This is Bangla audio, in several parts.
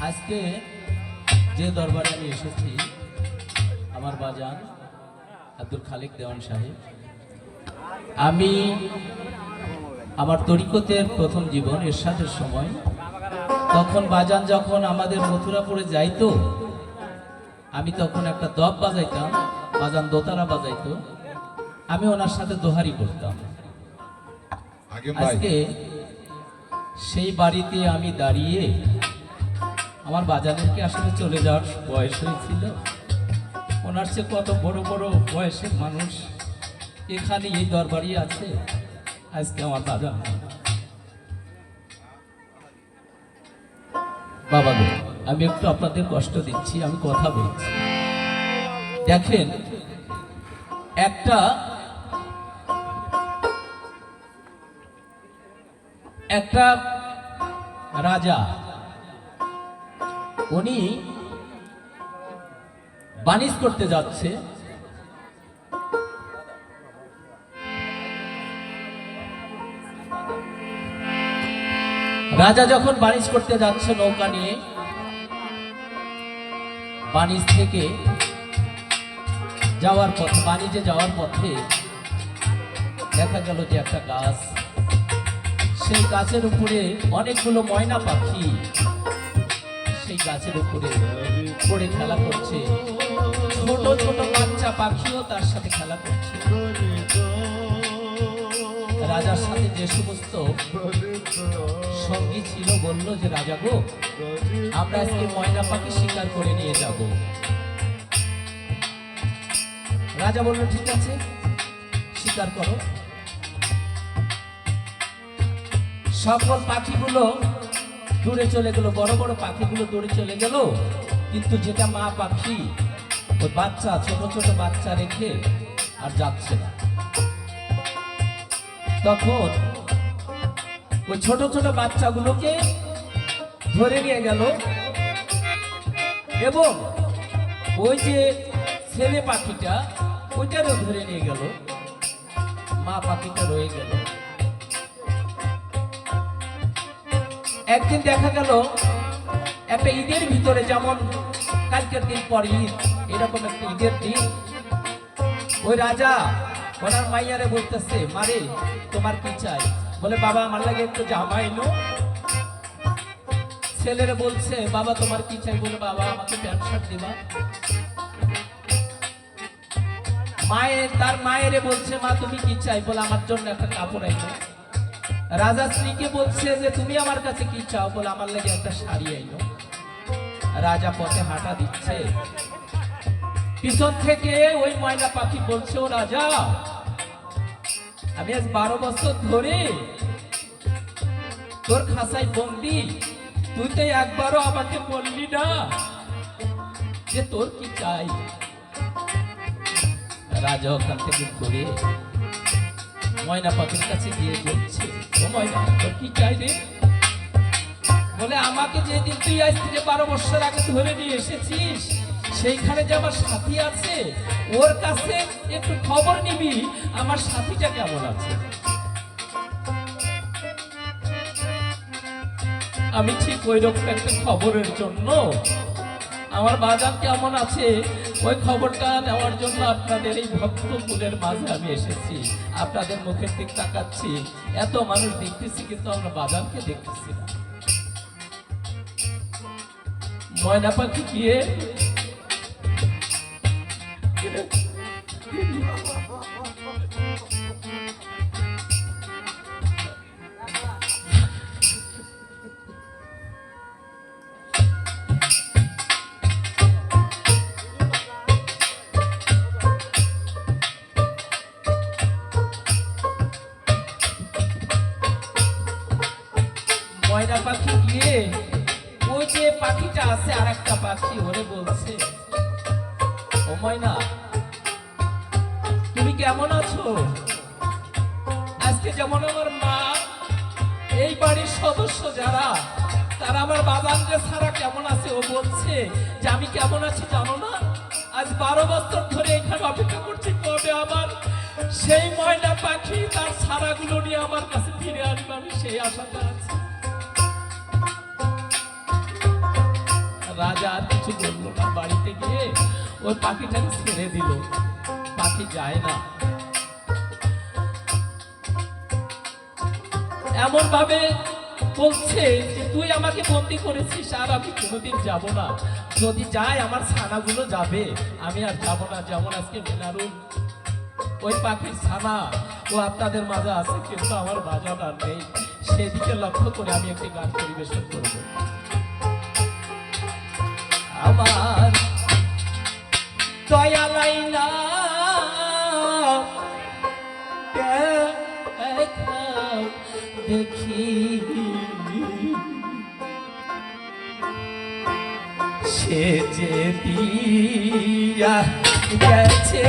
আজকে যে দরবারে আমি এসেছি আমার বাজান আব্দুল খালিক দেওয়ান সাহেব। আমি আমার তরিকতের প্রথম জীবন এরশাদের সময়, তখন বাজান যখন আমাদের মথুরাপুরে যাইতো, আমি তখন একটা দব বাজাইতাম, বাজান দোতারা বাজাইতো, আমি ওনার সাথে দোহারি করতাম। আজকে সেই বাড়িতে আমি দাঁড়িয়ে, আমার বাজানের কি আসলে চলে যাওয়ার বয়স হয়েছিল? ওনার চেয়ে কত বড় বড় বয়সের মানুষ এখানে এই দরবারই আছে। আজকে আমার বাজান বাবা গো, আমি একটু আপনাদের কষ্ট দিচ্ছি, আমি কথা বলছি। দেখেন, একটা রাজা, উনি বাণিজ করতে যাচ্ছে। রাজা যখন বাণিজ করতে যাচ্ছে নৌকা নিয়ে, বাণিজ থেকে যাওয়ার পথে, বাণিজ্যে যাওয়ার পথে দেখা গেল যে একটা গাছ, সেই গাছের উপরে অনেকগুলো ময়না পাখি সেই গাছের উপরে পড়ে খেলা করছে। ছোট ছোট বাচ্চা পাখিও তার সাথে খেলা করছে। রাজার সাথে যে সমস্ত সঙ্গী ছিল বলল যে, রাজা গো, আমরা আজকে ময়না পাখি শিকার করে নিয়ে যাব। রাজা বলল, ঠিক আছে, শিকার করো। সকল পাখিগুলো দূরে চলে গেল, বড় বড় পাখিগুলো দূরে চলে গেল, কিন্তু যেটা মা পাখি, ওই বাচ্চা, ছোট ছোট বাচ্চা রেখে আর যাচ্ছে না। তখন ওই ছোট ছোট বাচ্চাগুলোকে ধরে নিয়ে গেল এবং ওই যে ছেলে পাখিটা, ওইটারও ধরে নিয়ে গেল, মা পাখিটা রয়ে গেল। একদিন দেখা গেল একটা ঈদের ভিতরে, যেমন কালকের দিন পর ঈদ, এরকম একটা ঈদের দিন, ওই রাজা ওনার মাইয়ারে বলতেছে, মারে তোমার কি চাই? বলে, বাবা আমার লাগে একটু জামা এনো। ছেলেরে বলছে, বাবা তোমার কি চাই? বলে, বাবা আমাকে প্যান্ট শার্ট দিবা। তার মায়েরে বলছে, মা তুমি কি চাই? বলে, আমার জন্য একটা কাপড় আইনো। রাজা স্ত্রীকে বলছে যে, তুমি আমার কাছে কি চাও? বলে, আমার লাগে একটা শাড়ি আইনো। রাজা পথে হাঁটা দিচ্ছে, পিছন থেকে ওই ময়না পাখি বলছে, ও রাজা, আমি আজ 12 বছর ধরে তোর খাঁচায় বন্দি, তুই তো একবারও আমাকে বললি না যে তোর কি চাই। রাজা ওখান থেকে ঘুরে ময়না পাখির কাছে গিয়ে বলছে, ও ময়না, তোর কি চাই রে? বলে, আমাকে যেদিন তুই আজ থেকে 12 বছর আগে ধরে নিয়ে এসেছিস, সেইখানে যে আমার সাথী আছে, ওর কাছে একটু খবর নিবি আমার সাথীটা কেমন আছে। আমি ঠিক ওই রকম একটা খবরের জন্য, আমার বাজার কেমন আছে ওই খবরটা নেওয়ার জন্য আপনাদের এই ভক্তকুলের মাঝে আমি এসেছি। আপনাদের মুখের দিক তাকাচ্ছি, এত মানুষ দেখতেছি, কিন্তু আমরা বাজারকে দেখতেছি না। ময়না পাখি গিয়ে ময়না পাখি গিয়ে ওই যে পাখিটা আছে, আর একটা পাখি, ওরে বলছে, ও ময়না, তুমি কেমন আছো? আজকে যেমন আমার মা, এই বাড়ির সদস্য যারা, তারা আমার বাবানকে ছাড়া কেমন আছে, ও বলছে যে আমি কেমন আছি জানো না? আজ 12 বছর ধরে এখানে অপেক্ষা করছি, কবে আমার সেই ময়না পাখি তার ছাড়াগুলো নিয়ে আমার কাছে ফিরে আসবে, আমি সেই আশাতে আছি। কিছু বললো না, বাড়িতে গিয়ে ওই পাখিটাকে ছেড়ে দিল। পাখি যায় না, এমন ভাবে বলছে যে তুই আমাকে বন্দি করেছিস আর আমি কোনোদিন যাব না, যদি যাই আমার ছানাগুলো যাবে, আমি আর যাব না। যেমন আজকে মিনারুল ওই পাখির ছানা ও আপনাদের মাঝে আছে, কিন্তু আমার বাজার আর নেই, সেদিকে লক্ষ্য করে আমি একটি গান পরিবেশন করব। আমার দয়ালাই না দেখি সে যে দিয়া গেছে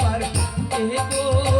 पर